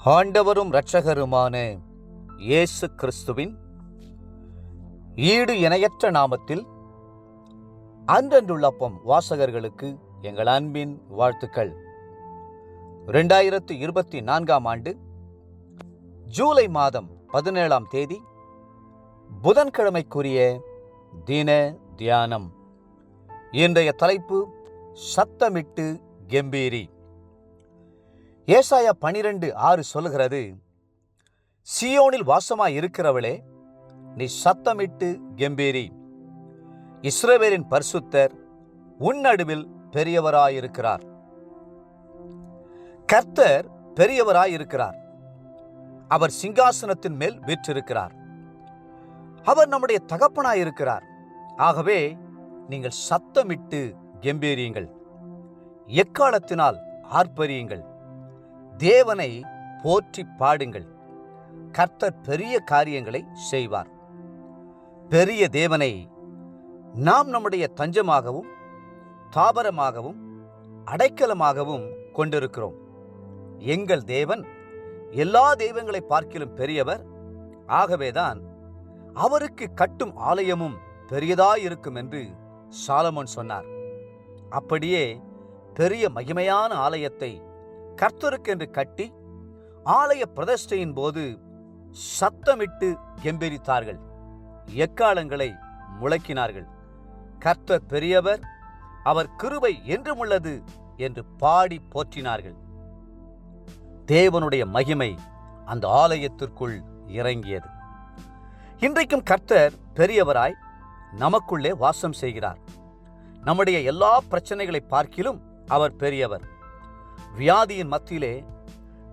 ஆண்டவரும் இரட்சகருமான இயேசு கிறிஸ்துவின் ஈடு இணையற்ற நாமத்தில் அன்றன்றுள்ளப்பம் வாசகர்களுக்கு எங்கள் அன்பின் வாழ்த்துக்கள். 2024 ஆண்டு ஜூலை மாதம் 17ஆம் தேதி புதன்கிழமைக்குரிய தின தியானம். இன்றைய தலைப்பு சத்தமிட்டு கெம்பீரி. ஏசாயா 12:6 சொல்லுகிறது, சீயோனில் வாசமாய் இருக்கிறவளே, நீ சத்தமிட்டு கெம்பீரி. இஸ்ரவேலின் பரிசுத்தர் உன் நடுவில் பெரியவராயிருக்கிறார். கர்த்தர் பெரியவராயிருக்கிறார். அவர் சிங்காசனத்தின் மேல் வீற்றிருக்கிறார். அவர் நம்முடைய தகப்பனாயிருக்கிறார். ஆகவே நீங்கள் சத்தமிட்டு கெம்பீரியுங்கள், எக்காலத்தினால் ஆர்ப்பரியுங்கள், தேவனை போற்றி பாடுங்கள். கர்த்தர் பெரிய காரியங்களை செய்வார். பெரிய தேவனை நாம் நம்முடைய தஞ்சமாகவும் தாபரமாகவும் அடைக்கலமாகவும் கொண்டிருக்கிறோம். எங்கள் தேவன் எல்லா தெய்வங்களை பார்க்கிலும் பெரியவர். ஆகவேதான் அவருக்கு கட்டும் ஆலயமும் பெரியதாயிருக்கும் என்று சாலமோன் சொன்னார். அப்படியே பெரிய மகிமையான ஆலயத்தை கர்த்தருக்கென்று கட்டி ஆலய பிரதிஷ்டையின் போது சத்தமிட்டு கெம்பீரித்தார்கள், எக்காலங்களை முழக்கினார்கள். கர்த்தர் பெரியவர், அவர் கிருபை என்றும் உள்ளது என்று பாடி போற்றினார்கள். தேவனுடைய மகிமை அந்த ஆலயத்திற்குள் இறங்கியது. இன்றைக்கும் கர்த்தர் பெரியவராய் நமக்குள்ளே வாசம் செய்கிறார். நம்முடைய எல்லா பிரச்சனைகளை பார்க்கிலும் அவர் பெரியவர். வியாதியின் மத்தியிலே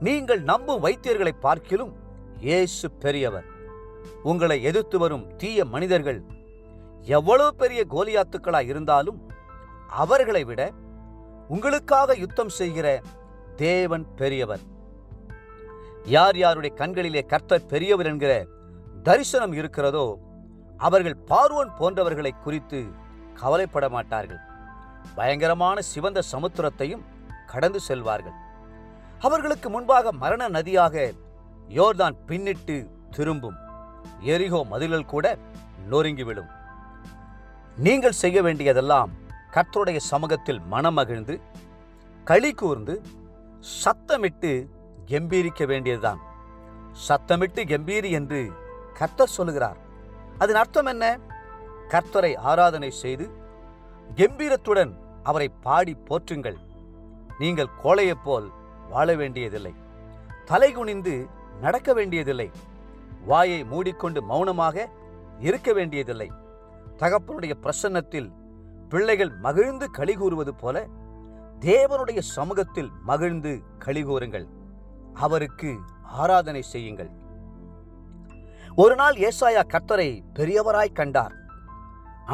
நீங்கள் நம்பும் வைத்தியர்களை பார்க்கிலும் இயேசு பெரியவர். உங்களை எதிர்த்து வரும் தீய மனிதர்கள் எவ்வளவு பெரிய கோலியாத்துக்களாய் இருந்தாலும் அவர்களை விட உங்களுக்காக யுத்தம் செய்கிற தேவன் பெரியவர். யார் யாருடைய கண்களிலே கர்த்தர் பெரியவர் என்கிற தரிசனம் இருக்கிறதோ அவர்கள் பார்வோன் போன்றவர்களை குறித்து கவலைப்பட மாட்டார்கள். பயங்கரமான சிவந்த சமுத்திரத்தையும் கடந்து செல்வார்கள். அவர்களுக்கு முன்பாக மரண நதியாக யோர்தான் பின்னிட்டு திரும்பும். எரிகோ மதில்கள் கூட நொறுங்கிவிடும். நீங்கள் செய்ய வேண்டியதெல்லாம் கர்த்தருடைய சமூகத்தில் மனமகிழ்ந்து களி கூர்ந்து சத்தமிட்டு கெம்பீரிக்க வேண்டியதுதான். சத்தமிட்டு கெம்பீரி என்று கர்த்தர் சொல்லுகிறார். அதன் அர்த்தம் என்ன? கர்த்தரை ஆராதனை செய்து கெம்பீரத்துடன் அவரை பாடி போற்றுங்கள். நீங்கள் கோழையைப் போல் வாழ வேண்டியதில்லை, தலை குனிந்து நடக்க வேண்டியதில்லை, வாயை மூடிக்கொண்டு மௌனமாக இருக்க வேண்டியதில்லை. தகப்பனுடைய பிரசன்னத்தில் பிள்ளைகள் மகிழ்ந்து களி கூறுவது போல தேவனுடைய சமூகத்தில் மகிழ்ந்து களி கூறுங்கள். அவருக்கு ஆராதனை செய்யுங்கள். ஒரு நாள் ஏசாயா கர்த்தரை பெரியவராய் கண்டார்.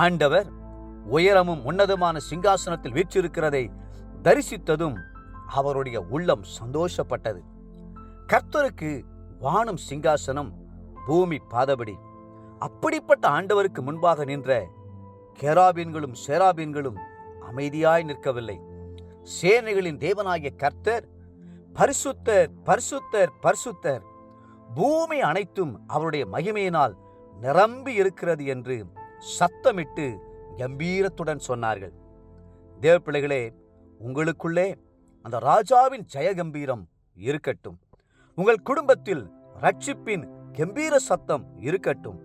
ஆண்டவர் உயரமும் உன்னதமான சிங்காசனத்தில் வீற்றிருக்கிறதை தரிசித்ததும் அவருடைய உள்ளம் சந்தோஷப்பட்டது. கர்த்தருக்கு வானம் சிங்காசனம், பூமி பாதபடி. அப்படிப்பட்ட ஆண்டவருக்கு முன்பாக நின்ற கேராபீன்களும் சேராபீன்களும் அமைதியாய் நிற்கவில்லை. சேனைகளின் தேவனாகிய கர்த்தர் பரிசுத்தர், பரிசுத்தர், பரிசுத்தர், பூமி அனைத்தும் அவருடைய மகிமையினால் நிரம்பி இருக்கிறது என்று சத்தமிட்டு கம்பீரத்துடன் சொன்னார்கள். தேவ பிள்ளைகளே, உங்களுக்குள்ளே அந்த ராஜாவின் ஜெயகம்பீரம் இருக்கட்டும். உங்கள் குடும்பத்தில் ரட்சிப்பின் கம்பீர சத்தம் இருக்கட்டும்.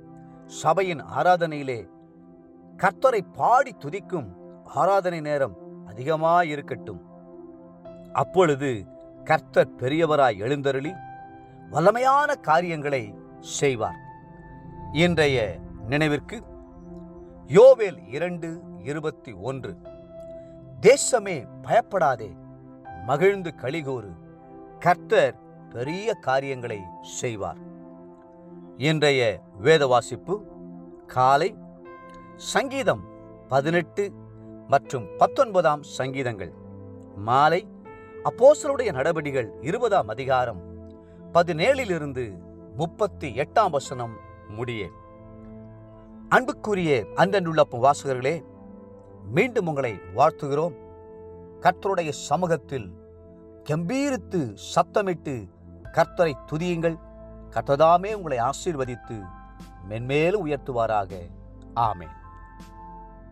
சபையின் ஆராதனையிலே கர்த்தரை பாடி துதிக்கும் ஆராதனை நேரம் அதிகமாயிருக்கட்டும். அப்பொழுது கர்த்தர் பெரியவராய் எழுந்தருளி வல்லமையான காரியங்களை செய்வார். இன்றைய நினைவிற்கு யோவேல் 2:21, தேசமே பயப்படாதே, மகிழ்ந்து களிகூறு, கர்த்தர் பெரிய காரியங்களை செய்வார். இன்றைய வேத வாசிப்பு காலை சங்கீதம் 18 மற்றும் 19 சங்கீதங்கள், மாலை அப்போஸ்தலருடைய நடபடிகள் 20 அதிகாரம் 17 38 முடிய. அன்புக்குரிய அன்றன்றுள்ளப்பம் வாசகர்களே, மீண்டும் உங்களை வாழ்த்துகிறோம். கர்த்தருடைய சமூகத்தில் கம்பீரித்து சத்தமிட்டு கர்த்தரை துதியுங்கள். கர்த்ததாமே உங்களை ஆசீர்வதித்து மென்மேலும் உயர்த்துவாராக. ஆமென்.